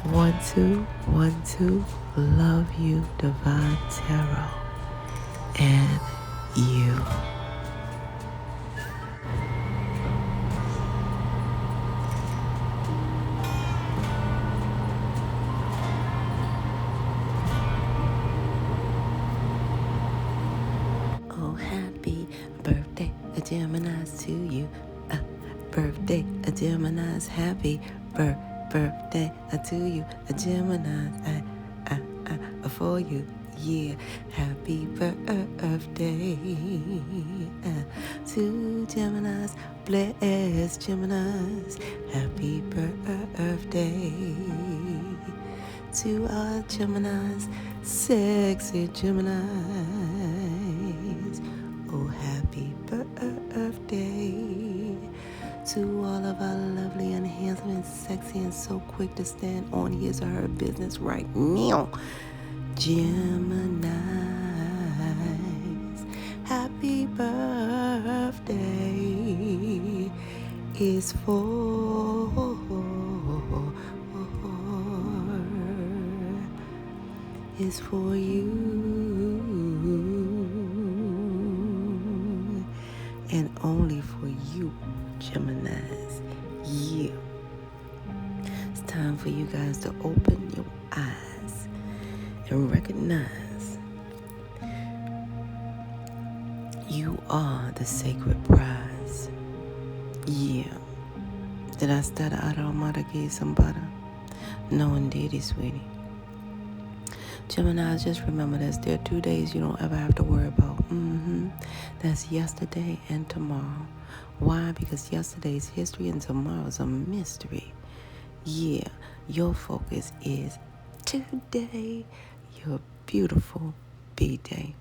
1, 2, 1, 2. Love you, Divine Tarot, and you. Oh, happy birthday, a Gemini's to you. Birthday, a Gemini's. Happy birthday to you, a Gemini's. For you, yeah. Happy birthday to Gemini's. Bless Gemini's. Happy birthday to our Gemini's, sexy Gemini's. Oh, happy birthday to all of our lovely and handsome and sexy and so quick to stand on his or her business right now Gemini's. Happy birthday is for you and only for you, Geminis. Yeah. It's time for you guys to open your eyes and recognize you are the sacred prize. Yeah. Did I start out on give some butter? No, indeedy, sweetie. Gemini, just remember this. There are 2 days you don't ever have to worry about. That's yesterday and tomorrow. Why? Because yesterday's history and tomorrow's a mystery. Yeah, your focus is today, your beautiful B-Day.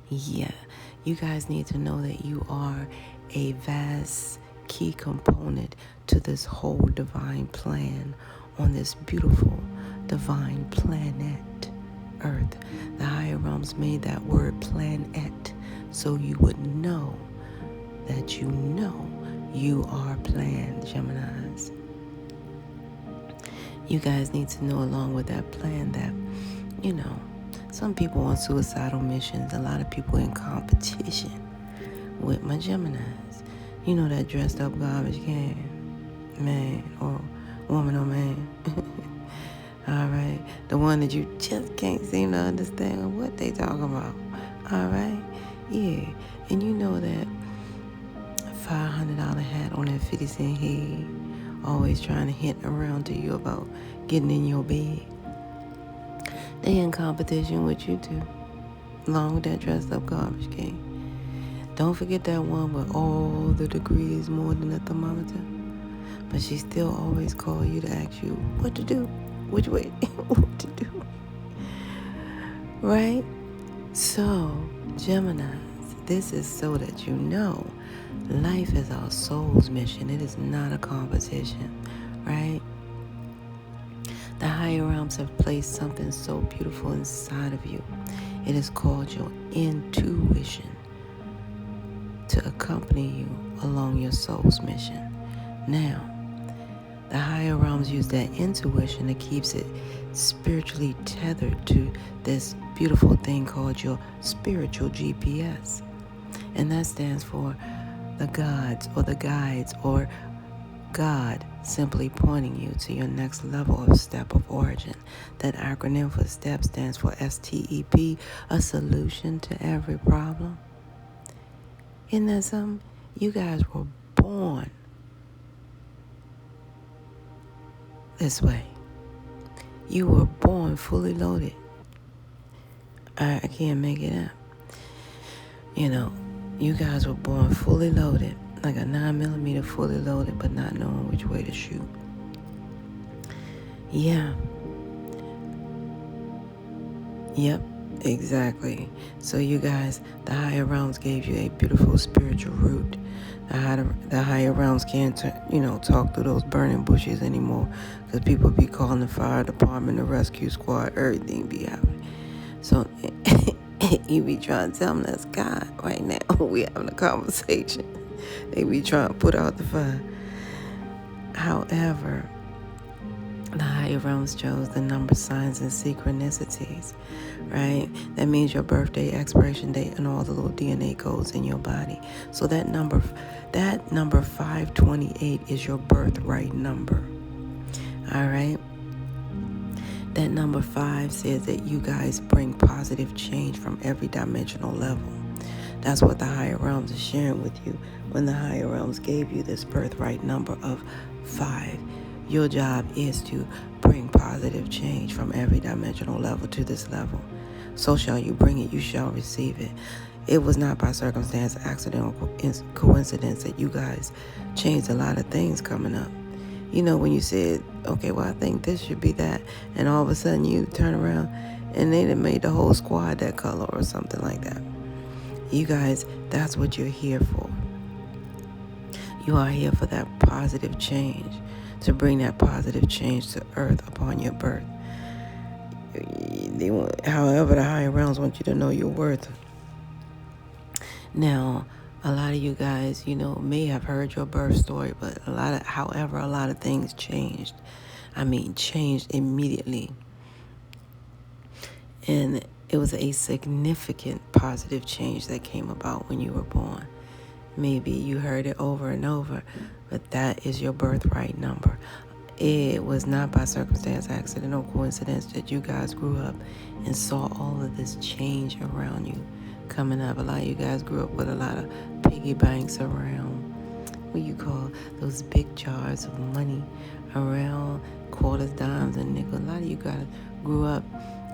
Yeah, you guys need to know that you are a vast key component to this whole divine plan on this beautiful divine planet Earth. The higher realms made that word planet so you would know that you are planned, Geminis. You guys need to know along with that plan that, some people on suicidal missions, a lot of people in competition with my Geminis. You know that dressed up garbage can, man or woman or man. All right, the one that you just can't seem to understand what they talk about. All right, yeah, and you know that $500 hat on that 50-cent head, always trying to hint around to you about getting in your bed. They in competition with you too, along with that dressed up garbage can. Don't forget that one with all the degrees more than a thermometer, but she still always call you to ask you what to do. Which way, what to do, right? So, Geminis, this is so that you know life is our soul's mission. It is not a competition, right? The higher realms have placed something so beautiful inside of you. It is called your intuition to accompany you along your soul's mission. Now, the higher realms use that intuition that keeps it spiritually tethered to this beautiful thing called your spiritual GPS. And that stands for the gods or the guides or God simply pointing you to your next level of step of origin. That acronym for STEP stands for STEP, a solution to every problem. Isn't that something? You guys were born this way. You were born fully loaded. I can't make it up. You guys were born fully loaded, like a 9mm fully loaded, but not knowing which way to shoot. Yeah. Yep, exactly. So you guys, the higher realms gave you a beautiful spiritual root. The higher realms can't, talk through those burning bushes anymore, because people be calling the fire department, the rescue squad, everything be happening. So you be trying to tell them that's God right now. We having a conversation. They be trying to put out the fire. However, The higher realms chose the number, signs, and synchronicities, right? That means your birthday, expiration date, and all the little DNA codes in your body. So that number 528 is your birthright number. All right? That number 5 says that you guys bring positive change from every dimensional level. That's what the higher realms is sharing with you when the higher realms gave you this birthright number of 5. Your job is to bring positive change from every dimensional level to this level. So shall you bring it, you shall receive it. It was not by circumstance, accident, or coincidence that you guys changed a lot of things coming up. You know, when you said, okay, well, I think this should be that, and all of a sudden you turn around and they done made the whole squad that color or something like that. You guys, that's what you're here for. You are here for that positive change, to bring that positive change to earth upon your birth. However, the higher realms want you to know your worth. Now, a lot of you guys, may have heard your birth story, but a lot of things changed. Changed immediately. And it was a significant positive change that came about when you were born. Maybe you heard it over and over, but that is your birthright number. It was not by circumstance, accident, or coincidence that you guys grew up and saw all of this change around you coming up. A lot of you guys grew up with a lot of piggy banks around, what you call those big jars of money around, quarters, dimes, and nickels. A lot of you guys grew up,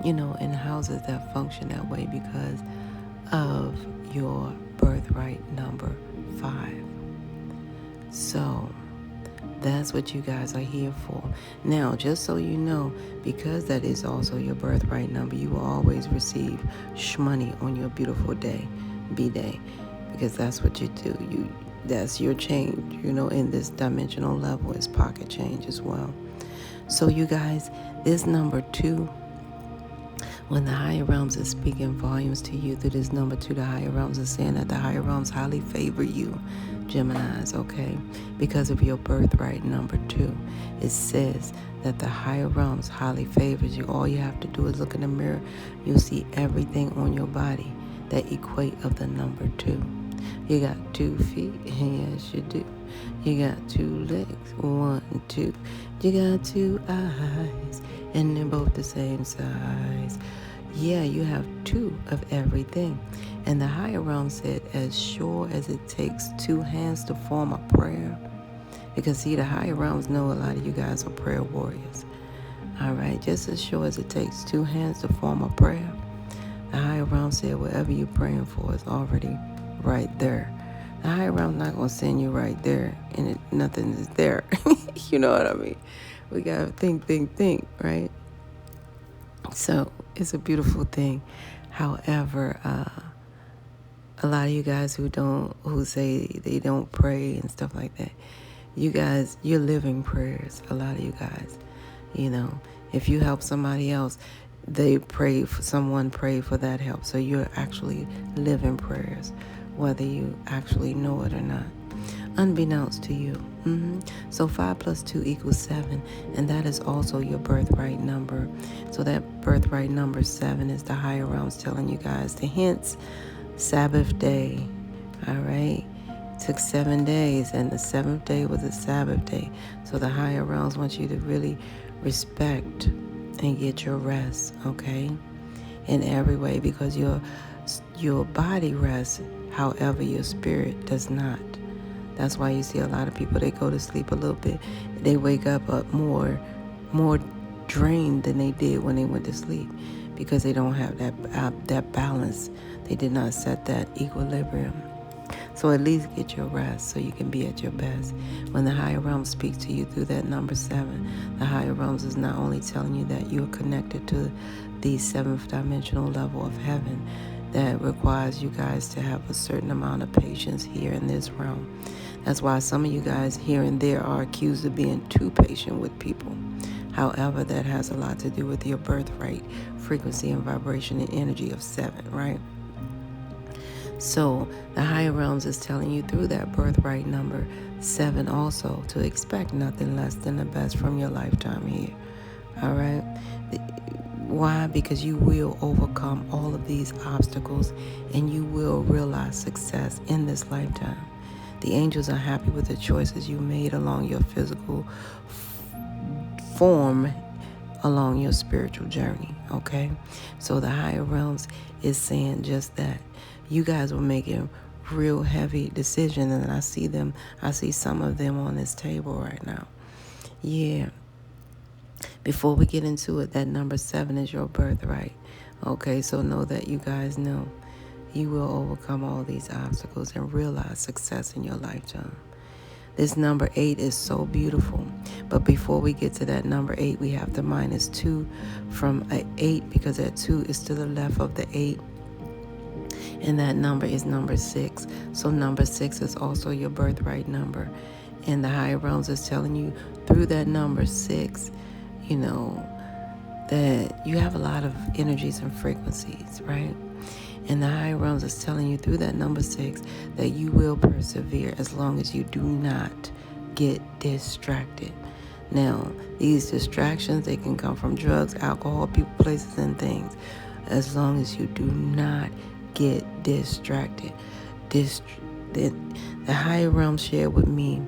in houses that function that way because of your birthright number 5. So that's what you guys are here for. Now, just so you know, because that is also your birthright number, you will always receive shmoney on your beautiful day, B-Day, because that's what you do. That's your change, in this dimensional level is pocket change as well. So you guys, this number 2, when the higher realms are speaking volumes to you through this number 2, the higher realms are saying that the higher realms highly favor you, Geminis, okay? Because of your birthright number 2. It says that the higher realms highly favors you. All you have to do is look in the mirror. You'll see everything on your body that equate of the number 2. You got 2 feet, yes you do. You got 2 legs, 1, 2. You got 2 eyes, and they're both the same size. Yeah, you have 2 of everything. And the higher realm said, as sure as it takes 2 hands to form a prayer. Because see, the higher realms know a lot of you guys are prayer warriors. All right, just as sure as it takes 2 hands to form a prayer. The higher realm said, whatever you're praying for is already right there. The higher realm's not going to send you right there and nothing is there. You know what I mean? We got to think, right? So it's a beautiful thing. However, a lot of you guys who say they don't pray and stuff like that, you guys, you're living prayers. A lot of you guys, if you help somebody else, someone pray for that help. So you're actually living prayers, whether you actually know it or not, unbeknownst to you. So 5 + 2 = 7, and that is also your birthright number. So that birthright number 7 is the higher realms telling you guys the hints. Sabbath day, all right? Took 7 days, and the 7th day was a Sabbath day. So the higher realms want you to really respect and get your rest, okay? In every way, because your body rests, however your spirit does not. That's why you see a lot of people, they go to sleep a little bit, they wake up more drained than they did when they went to sleep, because they don't have that balance. They did not set that equilibrium. So at least get your rest so you can be at your best. When the higher realms speak to you through that number 7, the higher realms is not only telling you that you're connected to the 7th dimensional level of heaven that requires you guys to have a certain amount of patience here in this realm. That's why some of you guys here and there are accused of being too patient with people. However, that has a lot to do with your birthright, frequency and vibration and energy of 7, right? So the higher realms is telling you through that birthright number 7 also, to expect nothing less than the best from your lifetime here. All right? Why? Because you will overcome all of these obstacles and you will realize success in this lifetime. The angels are happy with the choices you made along your physical form, along your spiritual journey, okay? So the higher realms is saying just that. You guys were making real heavy decisions, and I see some of them on this table right now. Yeah. Before we get into it, that number 7 is your birthright. Okay, so know that you guys know you will overcome all these obstacles and realize success in your lifetime. This number 8 is so beautiful. But before we get to that number 8, we have to minus 2 from an 8, because that 2 is to the left of the 8. And that number is number 6. So number 6 is also your birthright number. And the higher realms is telling you through that number 6, that you have a lot of energies and frequencies, right? And the higher realms is telling you through that number 6 that you will persevere as long as you do not get distracted. Now, these distractions, they can come from drugs, alcohol, people, places, and things. As long as you do not get distracted. The higher realms shared with me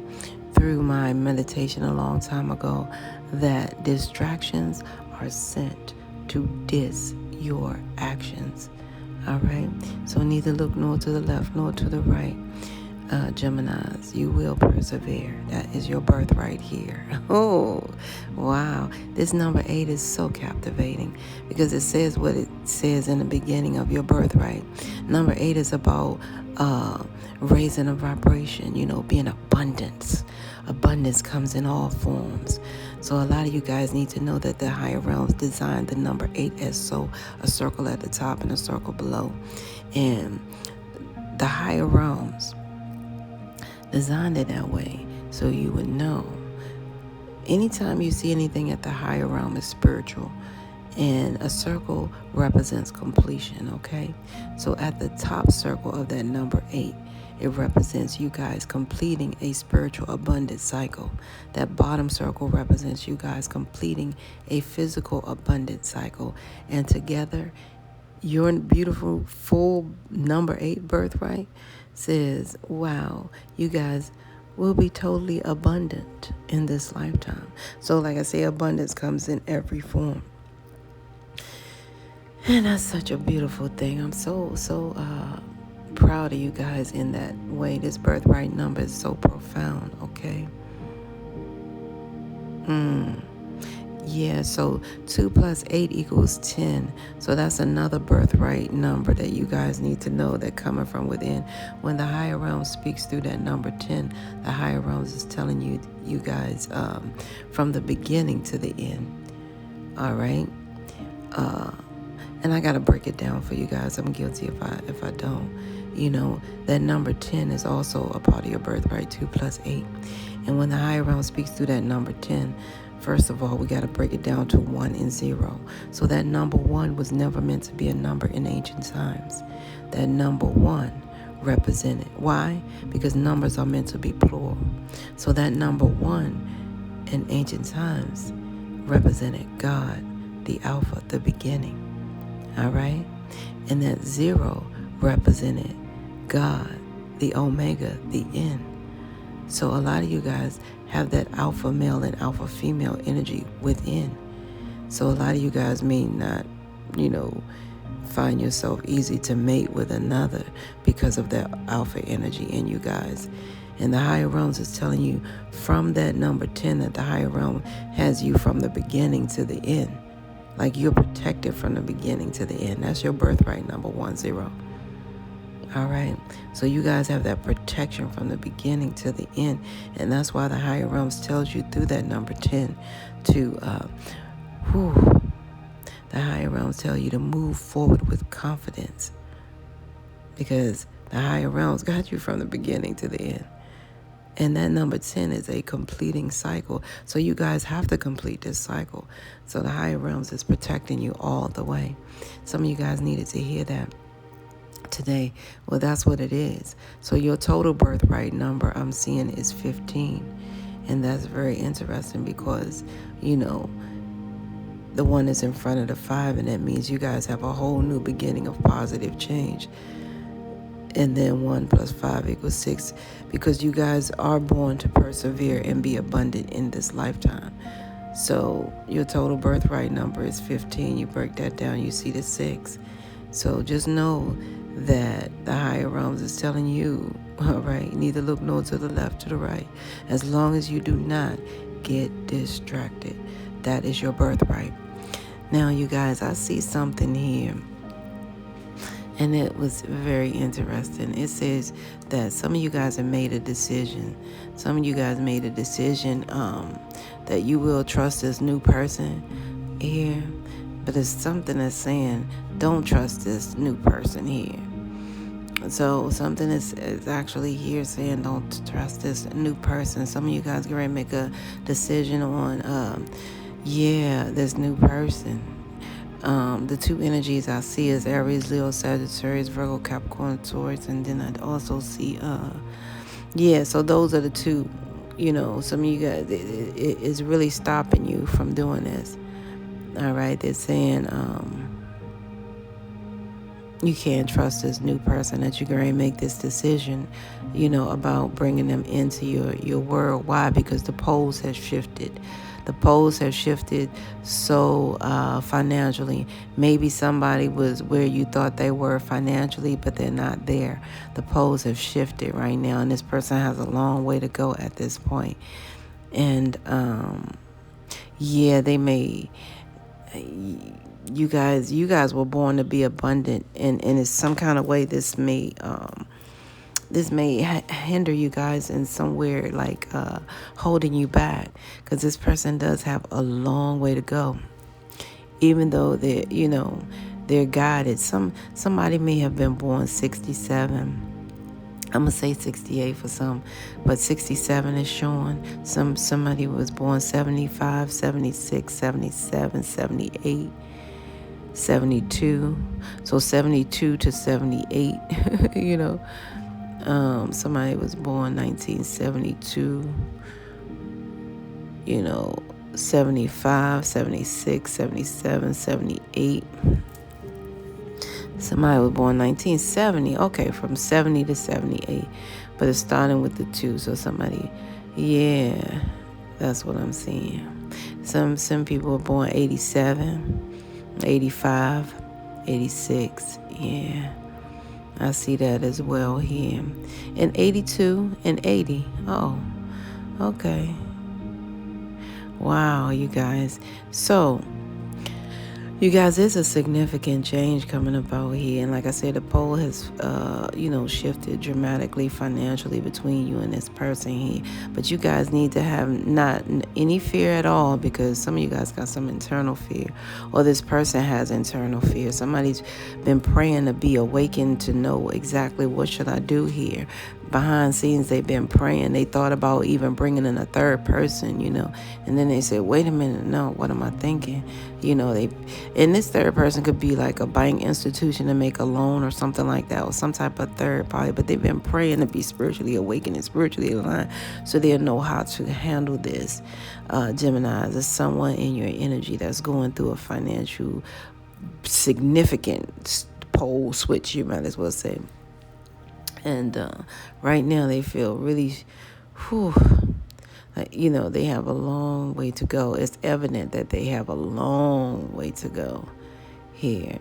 through my meditation a long time ago that distractions are sent to dis your actions. All right? So neither look nor to the left nor to the right. Geminis, you will persevere. That is your birthright here. Oh, wow. This number 8 is so captivating because it says what it says in the beginning of your birthright. Number 8 is about raising a vibration, being abundance. Abundance comes in all forms. So a lot of you guys need to know that the higher realms designed the number 8 as a circle at the top and a circle below. And the higher realms designed it that way so you would know. Anytime you see anything at the higher realm is spiritual, and a circle represents completion, okay? So at the top circle of that number 8, it represents you guys completing a spiritual abundance cycle. That bottom circle represents you guys completing a physical abundance cycle. And together, your beautiful full number 8 birthright says, wow, you guys will be totally abundant in this lifetime. So like I say, abundance comes in every form. And that's such a beautiful thing. I'm so proud of you guys in that way. This birthright number is so profound, okay? Yeah, so 2 plus 8 equals 10. So that's another birthright number that you guys need to know, that coming from within. When the higher realm speaks through that number 10, the higher realms is telling you guys from the beginning to the end. All right? And I got to break it down for you guys. I'm guilty if I don't. That number 10 is also a part of your birthright, 2 plus 8. And when the higher realm speaks through that number 10, first of all, we got to break it down to 1 and 0. So that number 1 was never meant to be a number in ancient times. That number 1 represented. Why? Because numbers are meant to be plural. So that number 1 in ancient times represented God, the Alpha, the beginning. All right? And that 0 represented God, the Omega, the end. So a lot of you guys have that alpha male and alpha female energy within. So a lot of you guys may not, find yourself easy to mate with another because of that alpha energy in you guys. And the higher realms is telling you from that number 10 that the higher realm has you from the beginning to the end. Like you're protected from the beginning to the end. That's your birthright number 10. All right. So you guys have that protection from the beginning to the end. And that's why the higher realms tells you through that number 10 to, the higher realms tell you to move forward with confidence. Because the higher realms got you from the beginning to the end. And that number 10 is a completing cycle. So you guys have to complete this cycle. So the higher realms is protecting you all the way. Some of you guys needed to hear that. today. Well, that's what it is. So your total birthright number I'm seeing is 15. And that's very interesting because, you know, the one is in front of the 5, and that means you guys have a whole new beginning of positive change. And then 1 plus 5 equals 6, because you guys are born to persevere and be abundant in this lifetime. So your total birthright number is 15. You break that down, you see the 6. So just know that the higher realms is telling you, all right, neither look nor to the left, to the right. As long as you do not get distracted, that is your birthright. Now, you guys, I see something here, and it was very interesting. It says that some of you guys have made a decision. Some of you guys made a decision that you will trust this new person here. But it's something that's saying, don't trust this new person here. So something is actually here saying, don't trust this new person. Some of you guys get ready to make a decision on, this new person. The two energies I see is Aries, Leo, Sagittarius, Virgo, Capricorn, Taurus, and then I also see, so those are the two. You know, some of you guys, it is really stopping you from doing this. All right, they're saying you can't trust this new person, that you're going to make this decision, about bringing them into your world. Why? Because the poles have shifted. The poles have shifted so financially. Maybe somebody was where you thought they were financially, but they're not there. The poles have shifted right now, and this person has a long way to go at this point. And, they may... You guys were born to be abundant, and in some kind of way this may hinder you guys in somewhere, like holding you back, because this person does have a long way to go, even though they're guided. Somebody may have been born 67. I'm going to say 68 for some, but 67 is showing. Somebody was born 75, 76, 77, 78, 72. So 72 to 78, somebody was born 1972, 75, 76, 77, 78. Somebody was born 1970. Okay, from 70 to 78. But it's starting with the 2. So somebody, that's what I'm seeing. Some people were born 87, 85, 86. Yeah, I see that as well here. And 82 and 80. Oh, okay. Wow, you guys. So... you guys, there's a significant change coming about here. And like I said, the pole has, shifted dramatically financially between you and this person here. But you guys need to have not any fear at all, because some of you guys got some internal fear, or this person has internal fear. Somebody's been praying to be awakened to know exactly what should I do here. Behind scenes, they've been praying. They thought about even bringing in a third person, and then they said, wait a minute, no, what am I thinking? And this third person could be like a bank institution to make a loan or something like that, or some type of third party, but they've been praying to be spiritually awakened and spiritually aligned, so they'll know how to handle this. Gemini, there's someone in your energy that's going through a financial significant pole switch, you might as well say. And right now they feel really, they have a long way to go. It's evident that they have a long way to go here,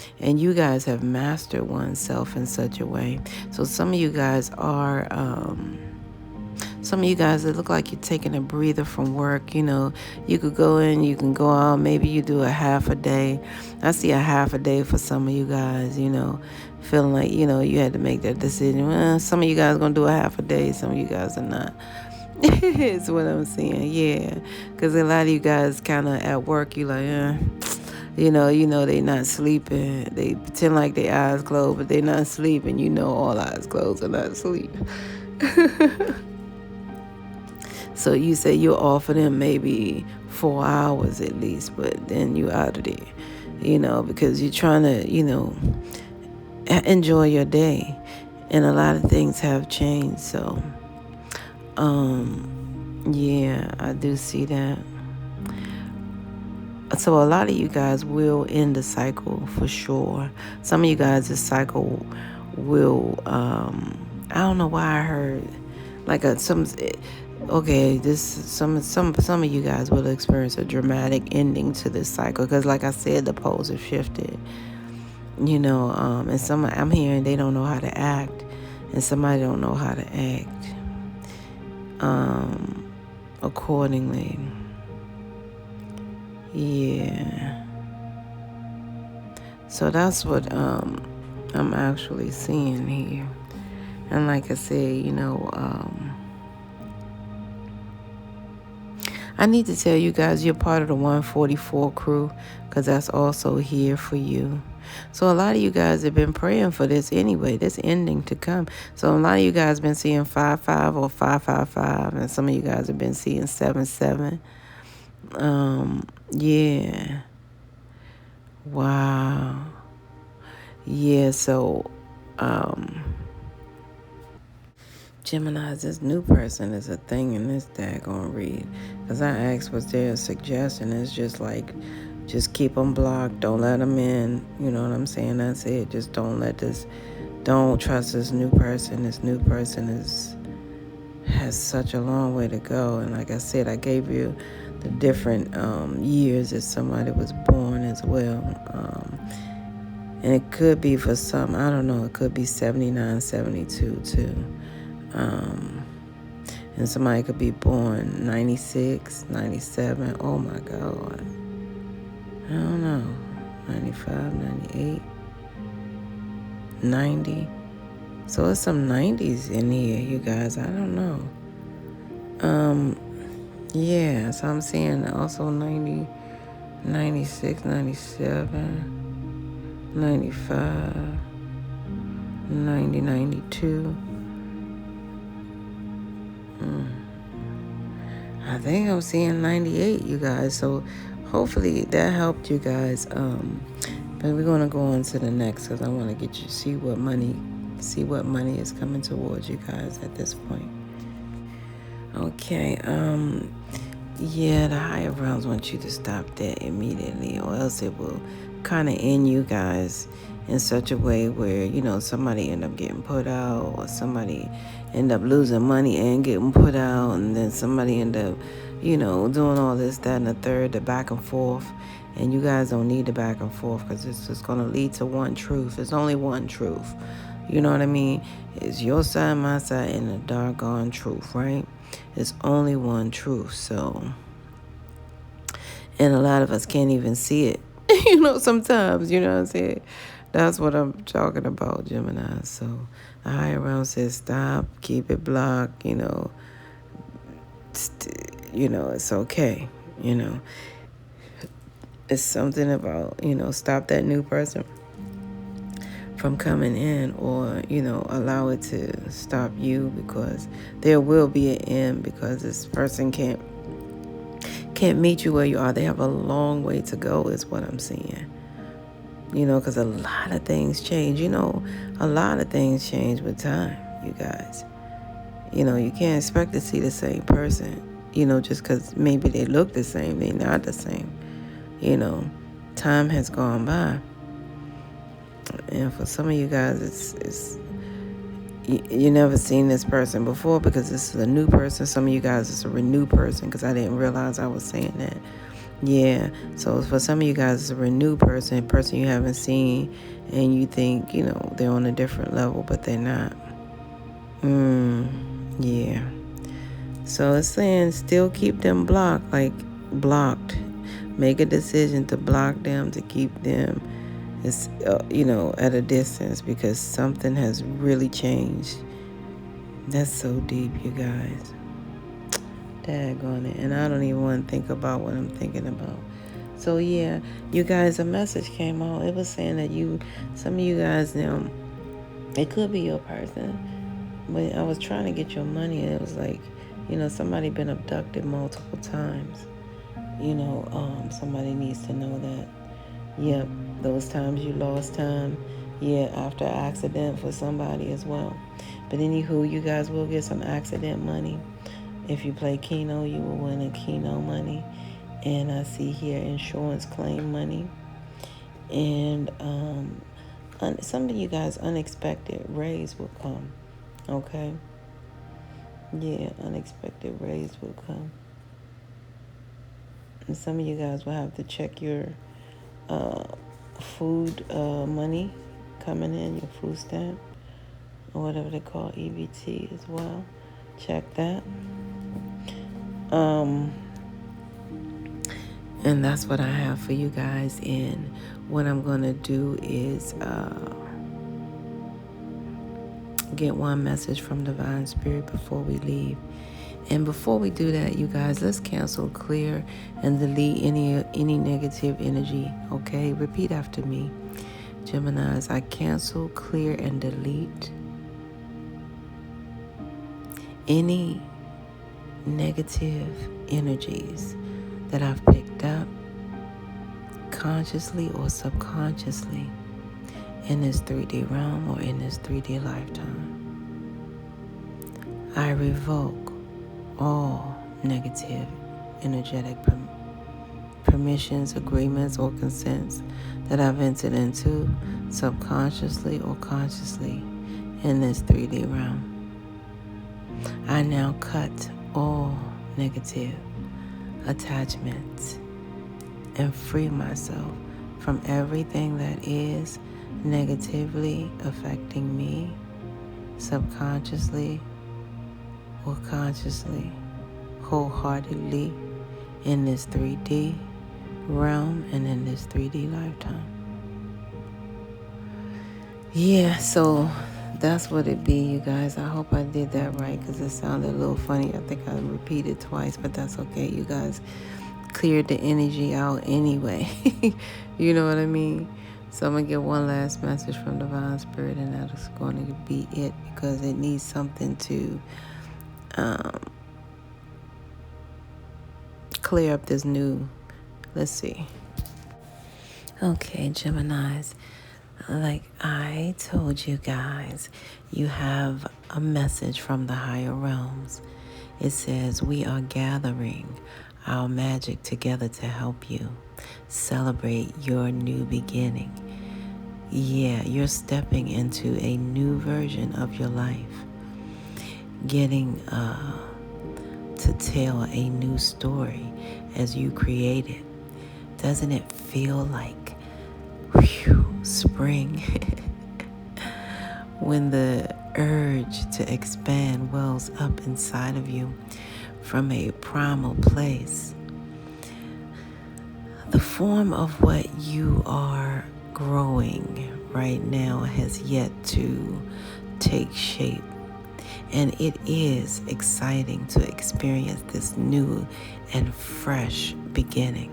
And you guys have mastered oneself in such a way. So some of you guys are... some of you guys, it look like you're taking a breather from work. You could go in, you can go out. Maybe you do a half a day. I see a half a day for some of you guys, feeling like, you had to make that decision. Well, some of you guys are going to do a half a day. Some of you guys are not. It's what I'm saying. Yeah. Because a lot of you guys kind of at work, you like, they not sleeping. They pretend like their eyes closed, but they not sleeping. All eyes closed are not asleep. So you say you'll offer them maybe 4 hours at least, but then you out of there. because you're trying to, enjoy your day. And a lot of things have changed. So, yeah, I do see that. So a lot of you guys will end the cycle for sure. Some of you guys, this cycle will, I don't know why I heard like some of you guys will experience a dramatic ending to this cycle, because like I said, the poles have shifted, and I'm hearing they don't know how to act, and somebody don't know how to act accordingly. Yeah. So that's what I'm actually seeing here. And like I said, I need to tell you guys you're part of the 144 crew, because that's also here for you. So a lot of you guys have been praying for this anyway, this ending to come. So a lot of you guys have been seeing 5-5 or 5-5-5, and some of you guys have been seeing 7-7. Yeah. Wow. Yeah, so Gemini's, this new person is a thing in this daggone read. Because I asked, was there a suggestion? It's just like, just keep them blocked. Don't let them in. You know what I'm saying? That's it. Just don't trust this new person. This new person has such a long way to go. And like I said, I gave you the different years that somebody was born as well. And it could be for some, I don't know, it could be 79, 72 too. And somebody could be born 96, 97. Oh my God. I don't know. 95, 98, 90. So it's some 90s in here, you guys. I don't know. Yeah, so I'm seeing also 90, 96, 97, 95, 90, 92. I think I'm seeing 98, you guys. So hopefully that helped you guys. But we're gonna go on to the next, because I want to get you see what money is coming towards you guys at this point. Okay. Yeah, the higher realms want you to stop that immediately, or else it will kind of end you guys in such a way where, somebody end up getting put out, or somebody end up losing money and getting put out, and then somebody end up, doing all this, that, and the third, the back and forth. And you guys don't need the back and forth, because it's just going to lead to one truth. It's only one truth. You know what I mean? It's your side, my side, and the doggone truth, right? It's only one truth. So, and a lot of us can't even see it, sometimes, you know what I'm saying? That's what I'm talking about, Gemini. So the higher realm says stop, keep it blocked, it's okay, It's something about, stop that new person from coming in, or, allow it to stop you, because there will be an end, because this person can't meet you where you are. They have a long way to go, is what I'm seeing. Because a lot of things change. A lot of things change with time, you guys. You can't expect to see the same person, just because maybe they look the same. They're not the same. Time has gone by. And for some of you guys, it's you never seen this person before, because this is a new person. Some of you guys, it's a renewed person, because I didn't realize I was saying that. Yeah, so for some of you guys, it's a renewed person you haven't seen, and you think, they're on a different level, but they're not. Yeah. So it's saying still keep them blocked. Make a decision to block them, to keep them, at a distance, because something has really changed. That's so deep, you guys. Daggone it. And I don't even want to think about what I'm thinking about. So yeah, you guys, a message came out. It was saying that some of you guys now, it could be your person, but I was trying to get your money, and it was like, somebody been abducted multiple times. Somebody needs to know that. Yep, those times you lost time. Yeah, after accident for somebody as well. But anywho, you guys will get some accident money. If you play Keno, you will win a Keno money. And I see here insurance claim money. And some of you guys, unexpected raise will come. Okay? Yeah, unexpected raise will come. And some of you guys will have to check your food money coming in, your food stamp, or whatever they call EBT as well. Check that. And that's what I have for you guys. And what I'm going to do is get one message from Divine Spirit before we leave. And before we do that, you guys, let's cancel, clear, and delete any negative energy. Okay? Repeat after me. Geminis, I cancel, clear, and delete any negative energies that I've picked up consciously or subconsciously in this 3D realm or in this 3D lifetime. I revoke all negative energetic permissions, agreements, or consents that I've entered into subconsciously or consciously in this 3D realm. I now cut all negative attachments and free myself from everything that is negatively affecting me subconsciously or consciously, wholeheartedly in this 3D realm and in this 3D lifetime. Yeah, so that's what it be, you guys. I hope I did that right because it sounded a little funny. I think I repeated twice, but that's okay. You guys cleared the energy out anyway. You know what I mean? So I'm going to get one last message from Divine Spirit, and that is going to be it because it needs something to clear up this new, let's see. Okay, Geminis, like I told you guys, you have a message from the higher realms. It says, we are gathering our magic together to help you celebrate your new beginning. Yeah, you're stepping into a new version of your life, getting to tell a new story as you create it. Doesn't it feel like spring when the urge to expand wells up inside of you from a primal place? The form of what you are growing right now has yet to take shape, and it is exciting to experience this new and fresh beginning.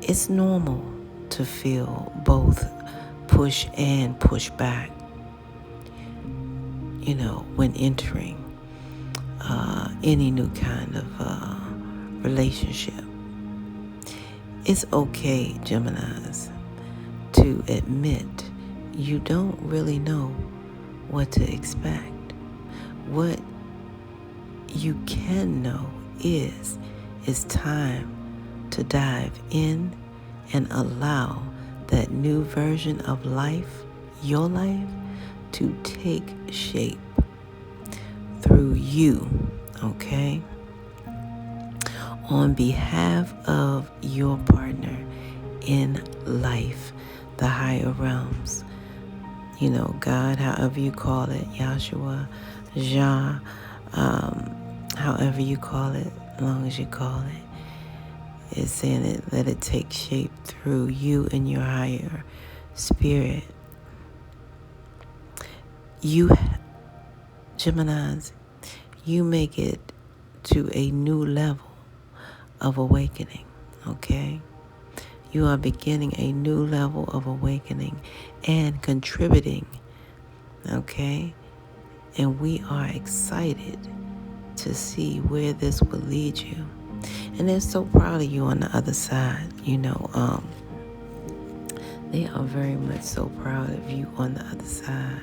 It's normal to feel both push and push back, when entering any new kind of relationship. It's okay, Geminis, to admit you don't really know what to expect. What you can know is it's time to dive in and allow that new version of life, your life, to take shape through you, okay? On behalf of your partner in life, the higher realms, God, however you call it, Yahshua, Jah, however you call it, as long as you call it, it's saying it, let it take shape through you and your higher spirit. You, Geminis, you make it to a new level of awakening, okay? You are beginning a new level of awakening and contributing, okay? And we are excited to see where this will lead you. And they're so proud of you on the other side, They are very much so proud of you on the other side.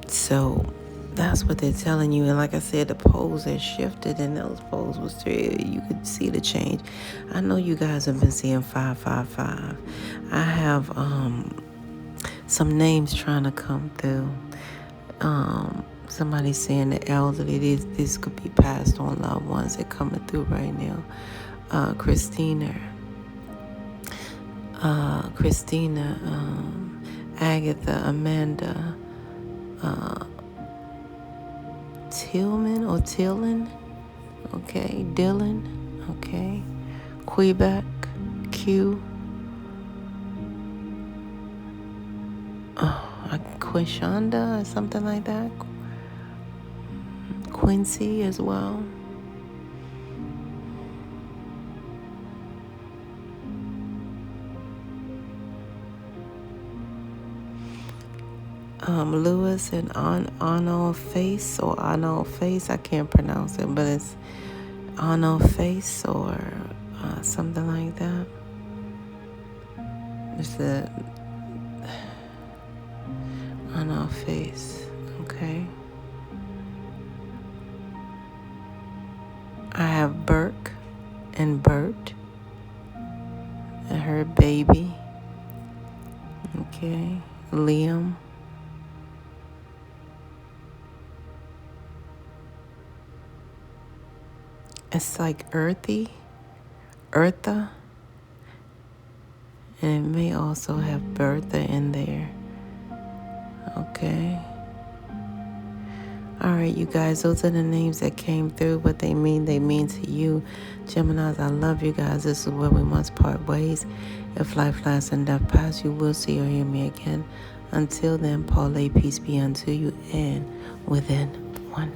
So that's what they're telling you. And like I said, the poles have shifted, and those poles was three. You could see the change. I know you guys have been seeing 555. I have some names trying to come through. Somebody saying the elderly. This could be passed on loved ones that coming through right now. Christina, Agatha, Amanda, Tillman or Tillin, okay, Dylan, okay, Quebec, Q, Quishonda or something like that, Quincy as well. Lewis and Arnold Face or Arnold Face, I can't pronounce it, but it's Arnold Face or something like that. It's the Arnold Face, okay. I have Burke and Bert and her baby, okay. Liam. It's like Eartha, and it may also have Bertha in there. Okay. All right, you guys, those are the names that came through. What they mean to you. Geminis, I love you guys. This is where we must part ways. If life lasts and death pass, you will see or hear me again. Until then, Paulay, peace be unto you and within one.